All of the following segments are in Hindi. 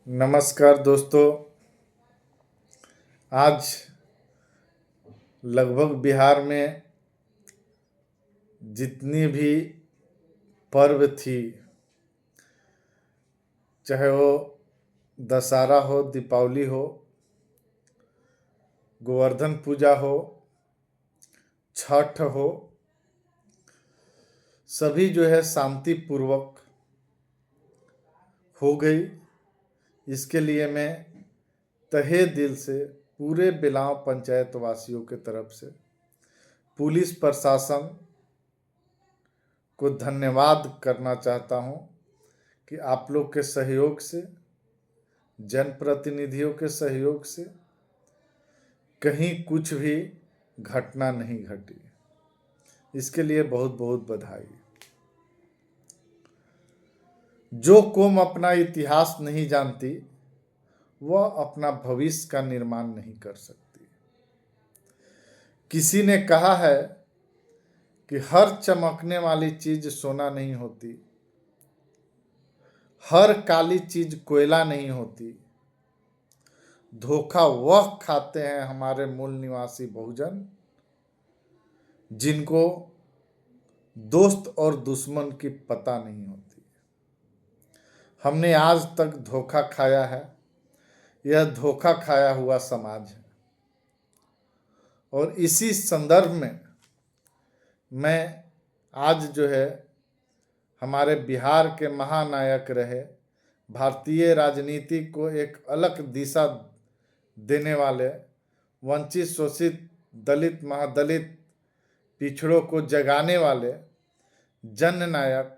नमस्कार दोस्तों। आज लगभग बिहार में जितनी भी पर्व थी, चाहे वो दशहरा हो, दीपावली हो, गोवर्धन पूजा हो, छठ हो, सभी जो है शांतिपूर्वक हो गई। इसके लिए मैं तहे दिल से पूरे बिलाव पंचायत वासियों के तरफ से पुलिस प्रशासन को धन्यवाद करना चाहता हूं कि आप लोग के सहयोग से, जनप्रतिनिधियों के सहयोग से कहीं कुछ भी घटना नहीं घटी। इसके लिए बहुत बहुत बधाई। जो कौम अपना इतिहास नहीं जानती, वह अपना भविष्य का निर्माण नहीं कर सकती। किसी ने कहा है कि हर चमकने वाली चीज सोना नहीं होती, हर काली चीज कोयला नहीं होती। धोखा वह खाते हैं हमारे मूल निवासी बहुजन, जिनको दोस्त और दुश्मन की पता नहीं होती। हमने आज तक धोखा खाया है। यह धोखा खाया हुआ समाज है। और इसी संदर्भ में मैं आज जो है हमारे बिहार के महानायक रहे, भारतीय राजनीति को एक अलग दिशा देने वाले, वंचित, शोषित, दलित, महादलित, पिछड़ों को जगाने वाले जननायक,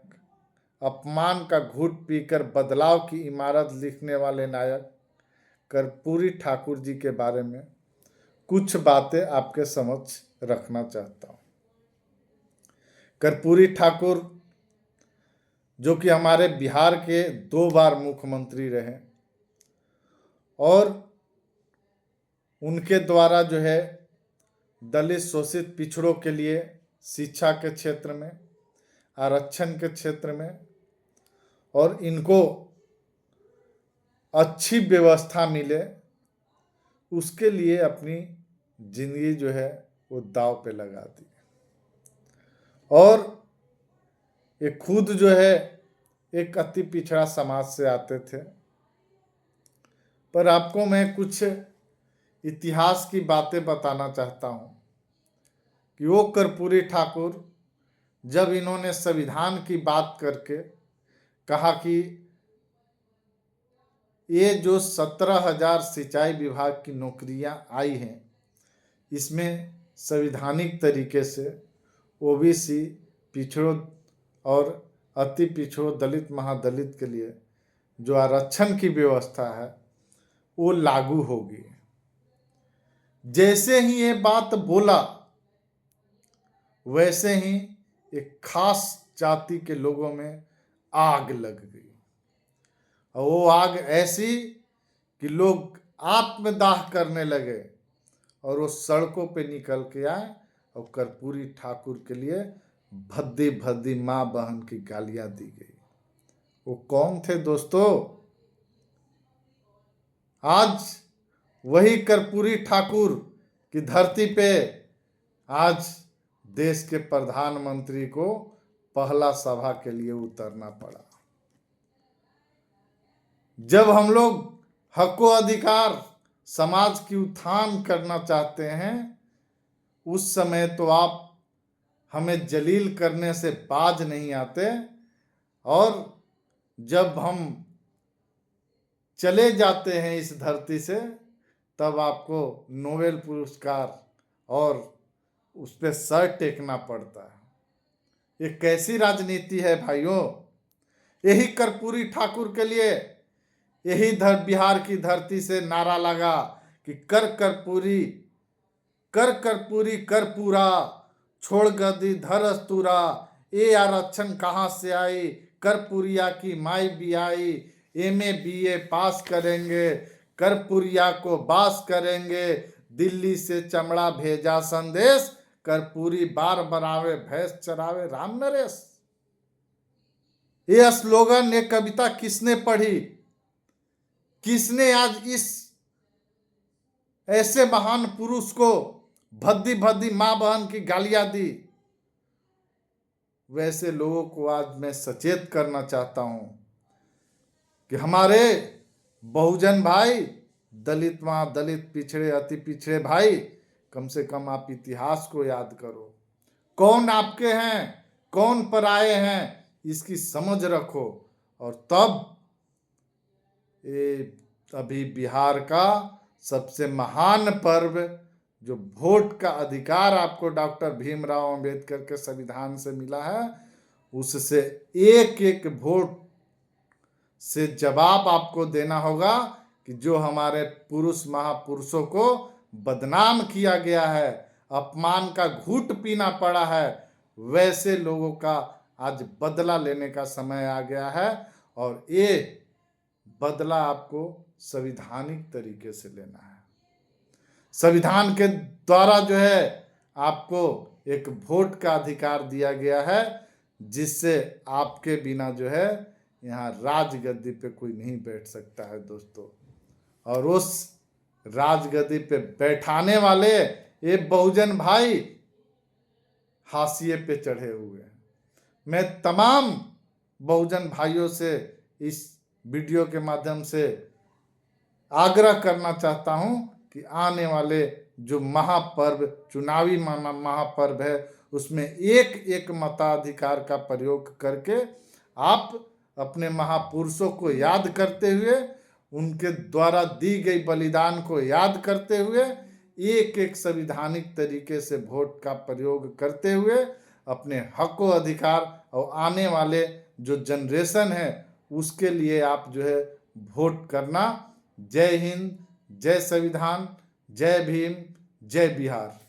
अपमान का घूंट पीकर बदलाव की इमारत लिखने वाले नायक कर्पूरी ठाकुर जी के बारे में कुछ बातें आपके समक्ष रखना चाहता हूं। कर्पूरी ठाकुर जो कि हमारे बिहार के 2 बार मुख्यमंत्री रहे और उनके द्वारा जो है दलित, शोषित, पिछड़ों के लिए शिक्षा के क्षेत्र में, आरक्षण के क्षेत्र में और इनको अच्छी व्यवस्था मिले, उसके लिए अपनी जिंदगी जो है वो दांव पे लगा दी। और ये खुद जो है एक अति पिछड़ा समाज से आते थे। पर आपको मैं कुछ इतिहास की बातें बताना चाहता हूं कि वो कर्पूरी ठाकुर जब इन्होंने संविधान की बात करके कहा कि ये जो 17,000 सिंचाई विभाग की नौकरियां आई हैं, इसमें संवैधानिक तरीके से ओबीसी, पिछड़ों और अति पिछड़ों, दलित, महादलित के लिए जो आरक्षण की व्यवस्था है वो लागू होगी। जैसे ही ये बात बोला, वैसे ही एक खास जाति के लोगों में आग लग गई। और वो आग ऐसी कि लोग आत्मदाह करने लगे और वो सड़कों पे निकल के आए और कर्पूरी ठाकुर के लिए भद्दी भद्दी माँ बहन की गालियां दी गई। वो कौन थे दोस्तों? आज वही कर्पूरी ठाकुर की धरती पे आज देश के प्रधानमंत्री को पहला सभा के लिए उतरना पड़ा। जब हम लोग हको अधिकार, समाज की उत्थान करना चाहते हैं, उस समय तो आप हमें जलील करने से बाज नहीं आते। और जब हम चले जाते हैं इस धरती से, तब आपको नोबेल पुरस्कार और उस पर सर टेकना पड़ता है। ये कैसी राजनीति है भाइयों? यही कर्पूरी ठाकुर के लिए यही बिहार की धरती से नारा लगा कि कर कर्पूरी, कर कर्पूरी, कर पूरा, छोड़ गद्दी धर अस्तूरा, ये आरक्षण कहाँ से आई, कर्पूरिया की माई भी आई, एमए बीए पास करेंगे, कर्पूरिया को बास करेंगे, दिल्ली से चमड़ा भेजा संदेश, कर्पूरी बार बनावे भैंस चरावे राम नरेश। ये स्लोगन, ये कविता किसने पढ़ी? किसने आज इस ऐसे महान पुरुष को भद्दी भद्दी मां बहन की गालियां दी? वैसे लोगों को आज मैं सचेत करना चाहता हूं कि हमारे बहुजन भाई, दलित मां, दलित पिछड़े, अति पिछड़े भाई, कम से कम आप इतिहास को याद करो। कौन आपके हैं, कौन पराये हैं, इसकी समझ रखो। और तब ये अभी बिहार का सबसे महान पर्व, जो वोट का अधिकार आपको डॉक्टर भीमराव अंबेडकर के संविधान से मिला है, उससे एक एक वोट से जवाब आपको देना होगा कि जो हमारे पुरुष महापुरुषों को बदनाम किया गया है, अपमान का घूंट पीना पड़ा है, वैसे लोगों का आज बदला लेने का समय आ गया है। और ये बदला आपको संवैधानिक तरीके से लेना है। संविधान के द्वारा जो है आपको एक वोट का अधिकार दिया गया है, जिससे आपके बिना जो है यहाँ राजगद्दी पे कोई नहीं बैठ सकता है दोस्तों। और उस राजगद्दी पे बैठाने वाले ये बहुजन भाई हाशिए पे चढ़े हुए हैं। मैं तमाम बहुजन भाइयों से इस वीडियो के माध्यम से आग्रह करना चाहता हूं कि आने वाले जो महापर्व, चुनावी महापर्व है, उसमें एक एक मताधिकार का प्रयोग करके आप अपने महापुरुषों को याद करते हुए, उनके द्वारा दी गई बलिदान को याद करते हुए, एक एक संवैधानिक तरीके से वोट का प्रयोग करते हुए अपने हक व अधिकार और आने वाले जो जनरेशन है उसके लिए आप जो है वोट करना। जय हिंद, जय संविधान, जय भीम, जय बिहार।